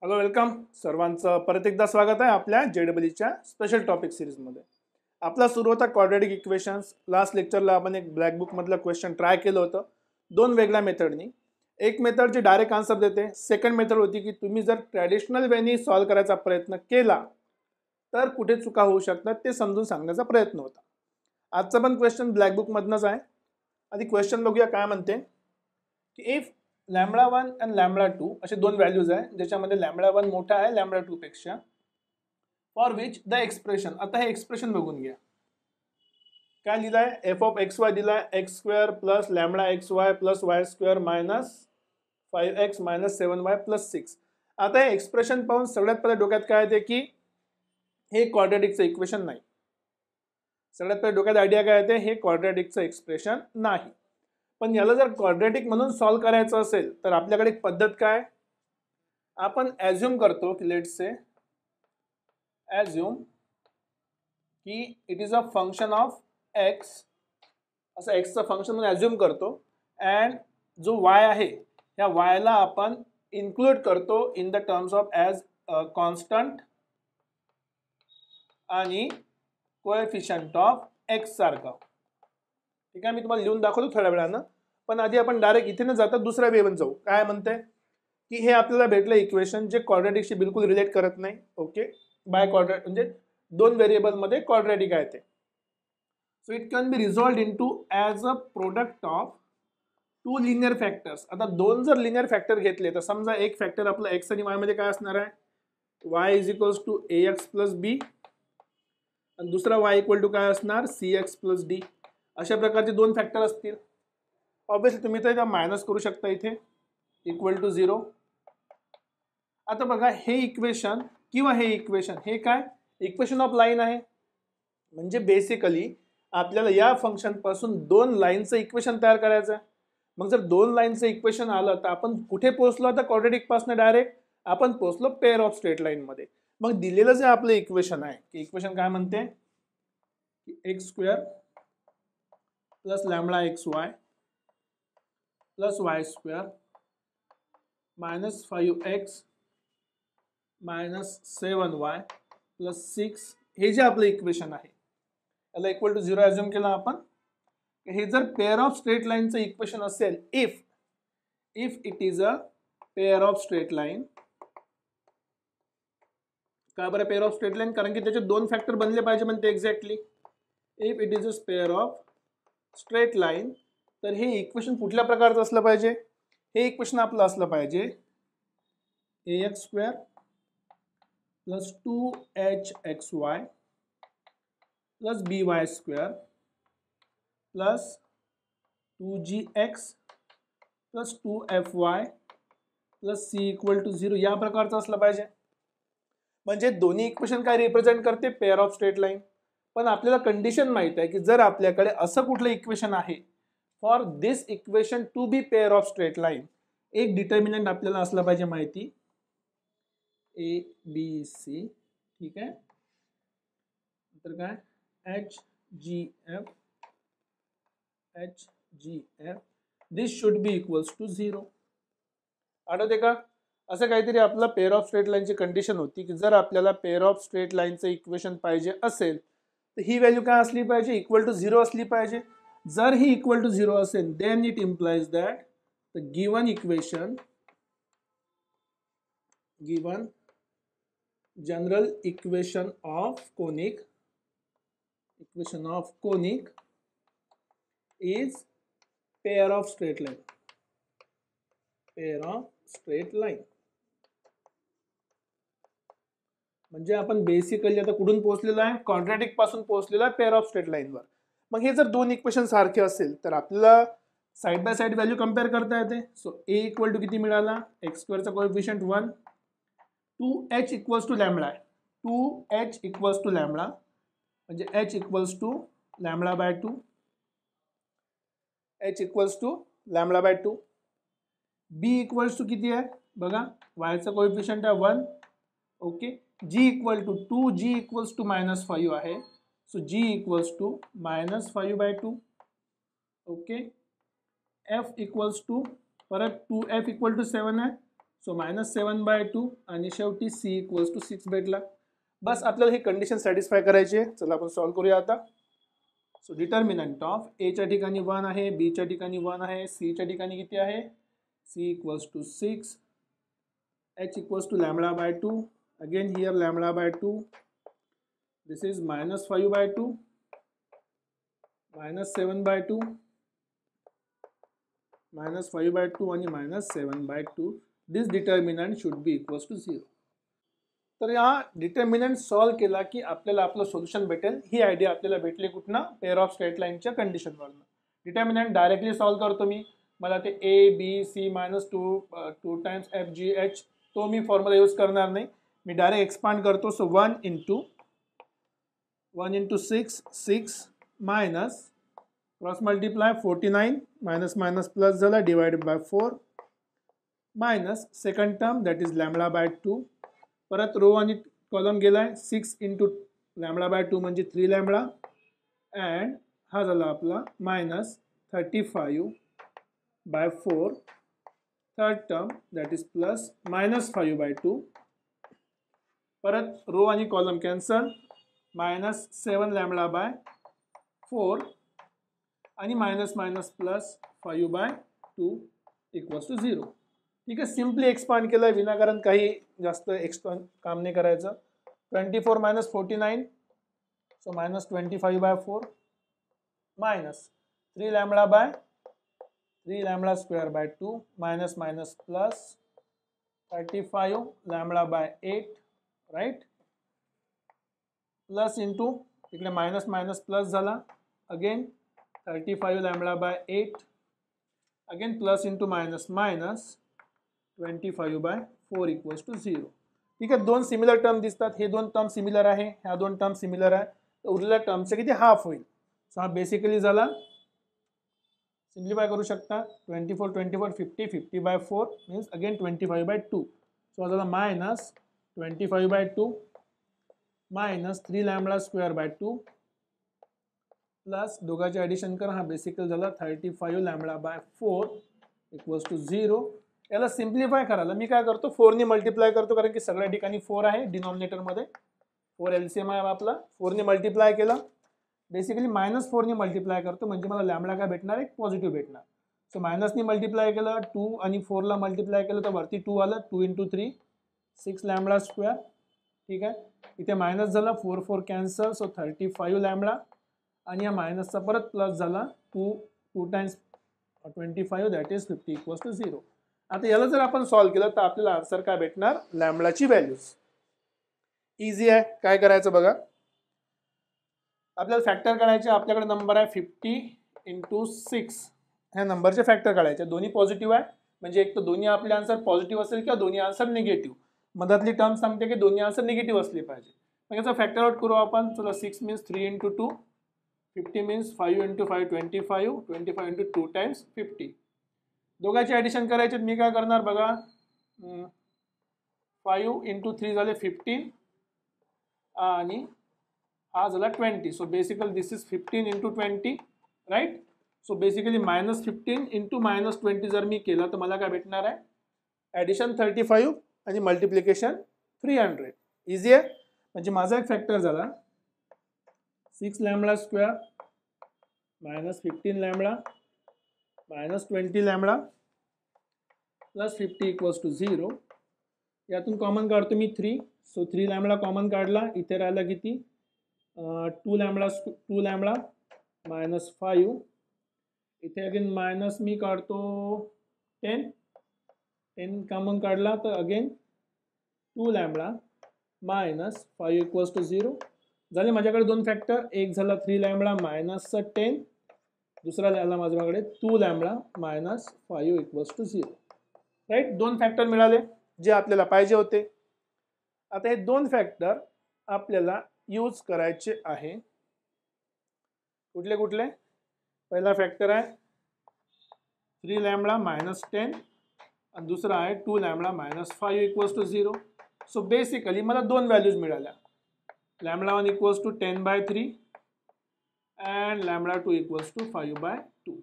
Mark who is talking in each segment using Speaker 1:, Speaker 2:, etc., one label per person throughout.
Speaker 1: Hello welcome सर्वांचं परत एकदा स्वागत आहे आपल्या JEEच्या स्पेशल टॉपिक सिरीजमध्ये. आपला सुरू होता क्वाड्रॅटिक इक्वेशन्स. लास्ट लेक्चरला आपण एक ब्लॅक बुक मधलं क्वेश्चन ट्राय केलं होतं दोन वेगळ्या मेथडनी. एक मेथड जी डायरेक्ट आन्सर देते, सेकंड मेथड होती की तुम्ही जर ट्रॅडिशनल वेनी सॉल्व करायचा प्रयत्न केला तर कुठे चुका होऊ शकतात ते समजून सांगण्याचा प्रयत्न होता. आजचा पण क्वेश्चन ब्लॅक बुक मधनंच आहे. आधी क्वेश्चन बघूया काय म्हणते की इफ λ1 आणि λ2 असे दोन व्हॅल्यूज आहे ज्याच्यामध्ये λ1 मोठा आहे λ2 पेक्षा, फॉर विच द एक्सप्रेशन. आता हे एक्सप्रेशन बघून घ्या काय लिहिलंय. एफ ऑफ एक्स वाय दिलाय x² plus λxy plus y² minus 5x minus 7y plus 6. आता हे एक्सप्रेशन पाहून सगळ्यात पहिले डोक्यात काय येते की हे क्वाड्रॅटिकचं इक्वेशन नाही. सगळ्यात पहिले डोक्यात आयडिया काय येते, हे क्वाड्रॅटिकचं एक्सप्रेशन नाही. पण याला जर क्वाड्रॅटिक म्हणून सॉल्व करायचं असेल तर आपल्याकडे एक पद्धत काय, आपण ॲज्युम करतो की लेट्स से ॲज्युम की it is a function of x, असं एक्सचं फंक्शन म्हणून ॲज्युम करतो. अँड जो वाय आहे या वायला आपण इन्क्लूड करतो in the terms of as constant आणि कोएफिशियंट ऑफ एक्स सारखं. ठीक आहे, मी तुम्हाला लिहून दाखवतो थोड्या वेळानं. पण आधी आपण डायरेक्ट इथे न जाता दुसऱ्या वेवन जाऊ. काय म्हणते की हे आपल्याला भेटलं इक्वेशन जे क्वाड्रॅटिकशी बिलकुल रिलेट करत नाही. ओके, बाय क्वाड्रॅटिक म्हणजे दोन व्हेरिएबल मध्ये क्वाड्रॅटिक आहे ते. So it can be resolved into as a product of two linear factors. आता दोन जर लिनियर फॅक्टर घेतले तर समजा एक फॅक्टर आपलं एक्स आणि वाय मध्ये काय असणार आहे, y is equals to ax plus b आणि दुसरा y इक्वल टू काय असणार cx प्लस डी. अशा प्रकारचे दोन फॅक्टर असतील. ऑब्वियसली तुम्ही तर मायनस करू शकता इथे इक्वल टू 0. आता बघा हे इक्वेशन किंवा हे इक्वेशन हे काय इक्वेशन ऑफ लाईन आहे. म्हणजे बेसिकली आपल्याला या फंक्शन पासून दोन लाईनचं इक्वेशन तयार करायचं आहे. मग जर दोन लाईनचं इक्वेशन आलं तर आपण कुठे पोहोचलो, आता क्वाड्रॅटिक पासून डायरेक्ट आपण पोहोचलो पेअर ऑफ स्ट्रेट लाईन मध्ये. मग दिलेलं जे आपलं इक्वेशन आहे की इक्वेशन काय म्हणते x² plus λxy plus y² minus 5x minus 7y plus 6 हे जे आपलं इक्वेशन आहे याला इक्वल टू 0 ॲज्युम केला आपण. हे जर पेअर ऑफ स्ट्रेट लाईनचं इक्वेशन असेल, if it is a pair of straight line. का बरं पेअर ऑफ स्ट्रेट लाईन, कारण की त्याचे दोन फॅक्टर बनले पाहिजे म्हणते exactly. If it is a pair of straight line तर हे इक्वेशन कुठल्या प्रकारचं असलं पाहिजे, हे इक्वेशन आपलं असलं पाहिजे ax² plus 2hxy plus by² plus 2gx plus 2fy plus c equal to 0 या प्रकारचं असलं पाहिजे. म्हणजे दोन्ही इक्वेशन काय रिप्रेझेंट करते, पेअर ऑफ स्ट्रेट लाईन. पण आपल्याला कंडिशन माहित आहे की जर आपल्याकडे असं कुठलं इक्वेशन आहे for this equation to be pair of straight line, एक डिटर्मिनंट आपल्याला असलं पाहिजे माहिती ए बी सी. ठीक आहे, तर काय HGF this should be equals to 0. आठवते का, असं काहीतरी आपला पेअर ऑफ स्ट्रेट लाईनची कंडिशन होती की जर आपल्याला पेअर ऑफ स्ट्रेट लाईनचं इक्वेशन पाहिजे असेल तर ही व्हॅल्यू काय असली पाहिजे, इक्वल टू 0 असली पाहिजे. जर ही इक्वल टू 0 असेल then it implies that the given equation, given general equation of conic is pair of straight line. म्हणजे आपण बेसिकली आता कुठून पोहोचलेलो आहे, क्वाड्रॅटिक पासून पोहोचलेलो आहे पेअर ऑफ स्ट्रेट लाईन वर. मग हे जर दोन इक्वेशन सारखे असेल तर आपल्याला side by side value compare करता येते. सो a इक्वल टू किती मिळाला, x² चा coefficient 1, 2h equals to lambda, 2h equals to lambda म्हणजे h equals to lambda by 2, h equals to lambda by 2. b equals to किती आहे बघा, y चा कोएफिशियंट आहे 1. Okay, g equal to 2, g equals to minus 5 आहे. So g equals to minus 5 by 2. Okay, f equals to परत 2f equal to 7 आहे. So -7/2 आणि शेवटी c इक्वल्स टू 6 भेटला. बस आपल्याला ही कंडिशन सॅटिस्फाय करायची आहे. चला आपण सॉल्व्ह करूया आता. सो डिटर्मिनंट ऑफ एच्या ठिकाणी 1 आहे, बीच्या ठिकाणी 1 आहे, सीच्या ठिकाणी किती आहे, c equals to 6, h equals to λ/2, again here λ/2, this is -5/2, -7/2, -5/2 आणि -7/2. This determinant should be equals to 0. तर या डिटर्मिनंट सॉल्व केला की आपल्याला आपलं सोल्युशन भेटेल. ही आयडिया आपल्याला भेटली कुठनं, पेअर ऑफ स्ट्रेट लाईनच्या कंडिशनवरनं. डिटर्मिनंट डायरेक्टली सॉल्व करतो मी. मला ते a b c -2 times f g h तो मी फॉर्म्युला यूज करणार नाही. मी डायरेक्ट एक्सपांड करतो. So 1 into 6 6 minus cross multiply 49 minus minus plus झाला divided by 4 minus second term that is λ/2. परत रो आणि कॉलम गेलाय. 6 इंटू λ/2 म्हणजे 3 लॅम्बडा अँड हा झाला आपला -35/4 third term that is plus -5/2. परत रो आणि कॉलम कॅन्सल. -7 λ/4 आणि minus minus plus 5/2 equals to 0. ठीक आहे. सिम्पली एक्सपांड केलं विनाकारण काही जास्त एक्स्ट्रा काम नाही करायचं. 24 - 49 so -25/4 minus 3 λ/2/2 minus minus plus 35 λ/8 right. Plus into इकडे मायनस मायनस प्लस झाला. Again 35 λ/8 again plus into minus minus 25/4 equals to 0. ठीक आहे. दोन सिमिलर टर्म दिसतात. हे दोन टर्म सिमिलर आहे, ह्या दोन टर्म सिमिलर आहे. तर उरलेल्या टर्मचे किती हाफ होईल. सो हा बेसिकली झाला. सिम्प्लिफाय करू शकता. 24 24 50 50/4 मीन्स अगेन 25/2. सो हा झाला -25/2 मायनस 3 λ/2/2 प्लस दोघांचे ॲडिशन करा. हा बेसिकल झाला 35 λ/4 इक्वल्स टू 0. याला सिम्प्लिफाय करायला मी काय करतो, 4 ने मल्टिप्लाय करतो कारण की सगळ्या ठिकाणी 4 आहे डिनॉमिनेटरमध्ये. 4 LCM आहे आपला. 4 ने मल्टिप्लाय केला. बेसिकली -4 ने मल्टिप्लाय करतो म्हणजे मला लॅम्बडा काय भेटणार, एक पॉझिटिव्ह भेटणार. सो मायनसने मल्टिप्लाय केलं 2 आणि 4ला मल्टिप्लाय केलं तर वरती 2 आलं. 2 × 3 6 λ². ठीक आहे. इथे मायनस झाला 4 4 कॅन्सल. सो 35 लॅम्बडा आणि या मायनसचा परत प्लस झाला 2 times 25 that is 50 equals to 0. आता याला जर आपण सॉल्व्ह केलं तर आपल्याला आन्सर काय भेटणार, लॅम्बडाची व्हॅल्यूज. इझी आहे. काय करायचं बघा. आपल्याला फॅक्टर काढायचे. आपल्याकडे नंबर आहे 50 × 6. ह्या नंबरचे फॅक्टर काढायचे. दोन्ही पॉझिटिव्ह आहे म्हणजे एक तर दोन्ही आपले आन्सर पॉझिटिव्ह असेल किंवा दोन्ही आन्सर निगेटिव्ह. मधातली टर्म सांगते की दोन्ही आन्सर निगेटिव्ह असले पाहिजे. मग याचा फॅक्टर आउट करू आपण. चला 6 मीन्स 3 × 2, 50 मीन्स 5 × 5 25, 25 × 2 टाइम्स 50. दोघांचे ॲडिशन करायचे. मी काय करणार बघा. 5 × 3 झाले 15 आणि हा झाला 20. So basically this is 15 × 20 right. So basically -15 × -20 जर मी केलं तर मला काय भेटणार आहे, ॲडिशन 35 आणि मल्टिप्लिकेशन 300. इझी आहे. म्हणजे माझा एक फॅक्टर झाला 6 λ² -15 lambda -20 lambda plus 50 equals to 0. यातून कॉमन काढतो मी 3. सो 3 लॅम्बडा कॉमन काढला. इथे राहिला किती 2 लॅम्बडा -5. इथे अगेन मायनस मी काढतो 10 कॉमन काढला तर अगेन 2 लॅम्बडा -5 इक्वल्स टू 0. झाले माझ्याकडे दोन फॅक्टर. एक झाला 3 लॅम्बडा -10. दुसरा झाला माझ्याकडे 2 लॅम्बडा -5 इक्वल्स टू 0. राईट. दोन फॅक्टर मिळाले जे आपल्याला पाहिजे होते. आता हे दोन फॅक्टर आपल्याला यूज करायचे आहे. कुठले कुठले. पहिला फॅक्टर आहे 3 लॅम्बडा -10 आणि दुसरा आहे 2 lambda -5 equals to 0. So basically मला दोन व्हॅल्यूज मिळाल्या. λ1 equals to 10/3 and λ2 equals to 5/2.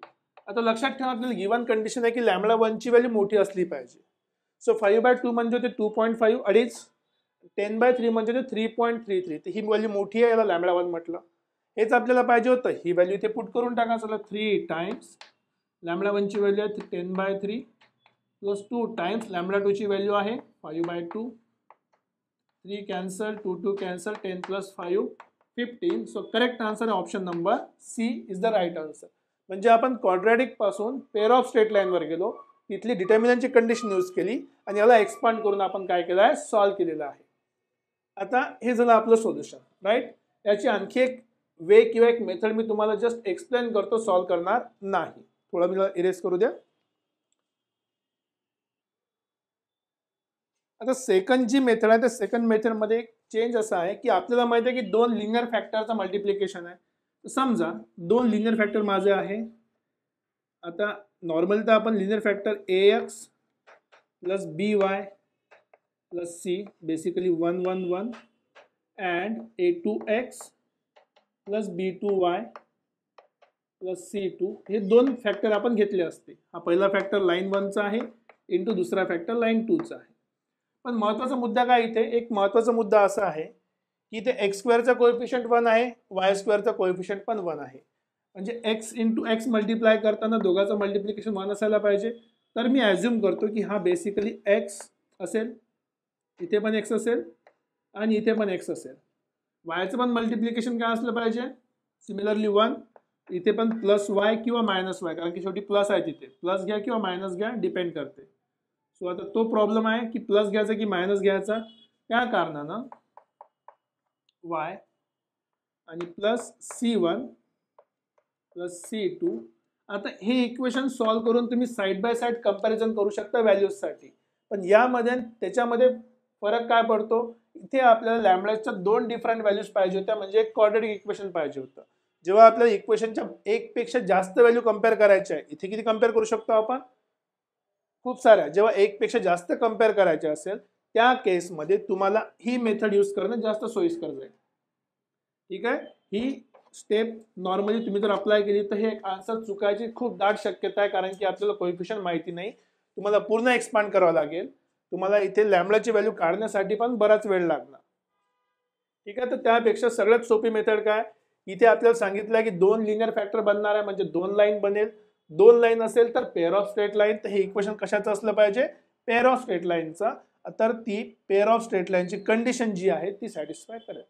Speaker 1: आता लक्षात ठेवा आपल्याला गिवन कंडिशन आहे की λ1 ची व्हॅल्यू मोठी असली पाहिजे. सो 5/2 म्हणजे ते 2.5 अडीच, 10/3 म्हणजे ते 3.33. तर ही व्हॅल्यू मोठी आहे, याला λ1 म्हटलं. हेच आपल्याला पाहिजे होतं. ही व्हॅल्यू इथे पुट करून टाका. चला 3 टाइम्स λ1 ची व्हॅल्यू आहे 10/3 प्लस 2 टाइम्स λ2 ची व्हॅल्यू आहे 5/2. 3 cancel, 2 cancel, 10 plus 5 15. So correct answer आहे option number C is the right answer. म्हणजे आपण क्वाड्रॅटिक पासून पेअर ऑफ स्ट्रेट लाईनवर गेलो, तिथली डिटर्मिनंटची कंडिशन यूज केली आणि याला एक्सपांड करून आपण काय केलं आहे, सॉल्व्ह केलेलं आहे. आता हे झालं आपलं सोल्युशन, राईट. याची आणखी एक वे किंवा एक मेथड मी तुम्हाला जस्ट एक्सप्लेन करतो, सॉल्व्ह करणार नाही. थोडा मी इरेज करू द्या. आता सेकंड जी मेथड आहे त्या सेकंड मेथडमध्ये एक चेंज असा आहे की आपल्याला माहिती आहे की दोन लिनियर फॅक्टरचा मल्टिप्लिकेशन आहे. समजा दोन लिनियर फॅक्टर माझे आहे. आता नॉर्मली तर आपण linear factor ax plus by plus c basically 1 1 1 and a2x plus b2y plus c2 हे दोन फॅक्टर आपण घेतले असते. हा पहिला फॅक्टर लाईन 1 चा आहे इंटू दुसरा फॅक्टर लाईन 2 चा आहे. पण महत्त्वाचा मुद्दा काय इथे, एक महत्त्वाचा मुद्दा असा आहे की इथे एक्स स्क्वेअरचा कोएफिशियंट 1 आहे, वाय स्क्वेअरचा कोएफिशियंट पण 1 आहे. म्हणजे एक्स इंटू एक्स मल्टिप्लाय करताना दोघांचं मल्टिप्लिकेशन 1 असायला पाहिजे. तर मी ॲज्युम करतो की हा बेसिकली एक्स असेल, इथे पण एक्स असेल आणि इथे पण एक्स असेल. वायचं पण मल्टिप्लिकेशन काय असलं पाहिजे, सिमिलरली 1. इथे पण प्लस वाय किंवा मायनस वाय, कारण की शेवटी प्लस आहे, तिथे प्लस घ्या किंवा मायनस घ्या डिपेंड करते. सो आता तो प्रॉब्लेम आहे की प्लस घ्यायचा की मायनस घ्यायचा, त्या कारणानं वाय आणि प्लस C1 प्लस C2. आता हे इक्वेशन सॉल्व्ह करून तुम्ही साईड बाय साईड कंपॅरिझन करू शकता व्हॅल्यूजसाठी. पण यामध्ये त्याच्यामध्ये फरक काय पडतो, इथे आपल्याला लॅम्बडाच्या दोन डिफरंट व्हॅल्यूज पाहिजे होत्या, म्हणजे एक क्वाड्रॅटिक इक्वेशन पाहिजे होतं. जेव्हा आपल्याला इक्वेशनच्या एक पेक्षा जास्त व्हॅल्यू कंपेअर करायच्या आहे, इथे किती कंपेअर करू शकतो आपण, खूप साऱ्या. जेव्हा एक पेक्षा जास्त कंपेअर करायचे असेल त्या केसमध्ये तुम्हाला ही मेथड यूज करणं जास्त सोयीस्कर जाईल. ठीक आहे. ही स्टेप नॉर्मली तुम्ही जर अप्लाय केली तर हे आन्सर चुकायची खूप दाट शक्यता आहे, कारण की आपल्याला कोएफिशियंट माहिती नाही. तुम्हाला पूर्ण एक्सपांड करावं लागेल. तुम्हाला इथे लॅम्बडाची व्हॅल्यू काढण्यासाठी पण बराच वेळ लागणार. ठीक आहे. तर त्यापेक्षा सगळ्यात सोपी मेथड काय, इथे आपल्याला सांगितलं की दोन लिनियर फॅक्टर बनणार आहे, म्हणजे दोन लाईन बनेल. दोन लाईन असेल तर पेअर ऑफ स्ट्रेट लाईन. तर हे इक्वेशन कशाचं असलं पाहिजे, पेअर ऑफ स्ट्रेट लाईनचा. तर ती पेअर ऑफ स्ट्रेट लाईनची कंडिशन जी आहे ती सॅटिस्फाय करेल.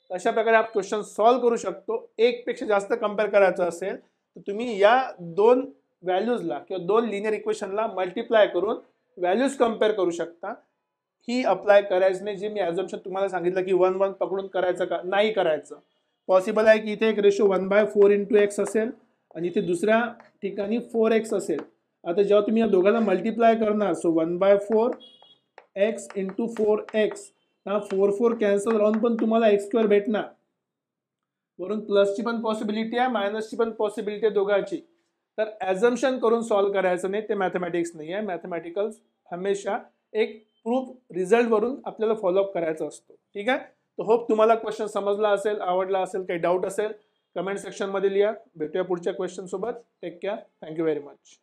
Speaker 1: अशा प्रकारे आपण क्वेश्चन सॉल्व्ह करू शकतो. एक पेक्षा जास्त कंपेअर करायचं असेल तर तुम्ही या दोन व्हॅल्यूजला किंवा दोन लिनियर इक्वेशनला मल्टिप्लाय करून व्हॅल्यूज कंपेअर करू शकता. ही अप्लाय करायचं नाही, जे मी ॲझम्पशन तुम्हाला सांगितलं की 1 1 पकडून करायचं का नाही करायचं. पॉसिबल आहे की इथे एक रेशो 1/4 इंटू एक्स असेल आणि इथे दुसऱ्या ठिकाणी 4x असेल. आता जेव्हा तुम्ही या दोघांना मल्टिप्लाय करणार, सो 1/4 x इंटू 4x, हा 4 4 कॅन्सल राहून पण तुम्हाला x² भेटणार. वरून प्लसची पण पॉसिबिलिटी आहे, मायनसची पण पॉसिबिलिटी आहे दोघांची. तर ॲझम्पशन करून सॉल्व्ह करायचं नाही, ते मॅथमॅटिक्स नाही आहे. मॅथमॅटिकल्स हमेशा एक प्रूफ रिझल्ट वरून आपल्याला फॉलोअप करायचा असतो. ठीक आहे. तर होप तुम्हाला क्वेश्चन समजला असेल, आवडला असेल. काही डाऊट असेल कमेंट सेक्शनमध्ये लिहा. भेटूया पुढच्या क्वेश्चन सोबत. Take care. Thank you very much.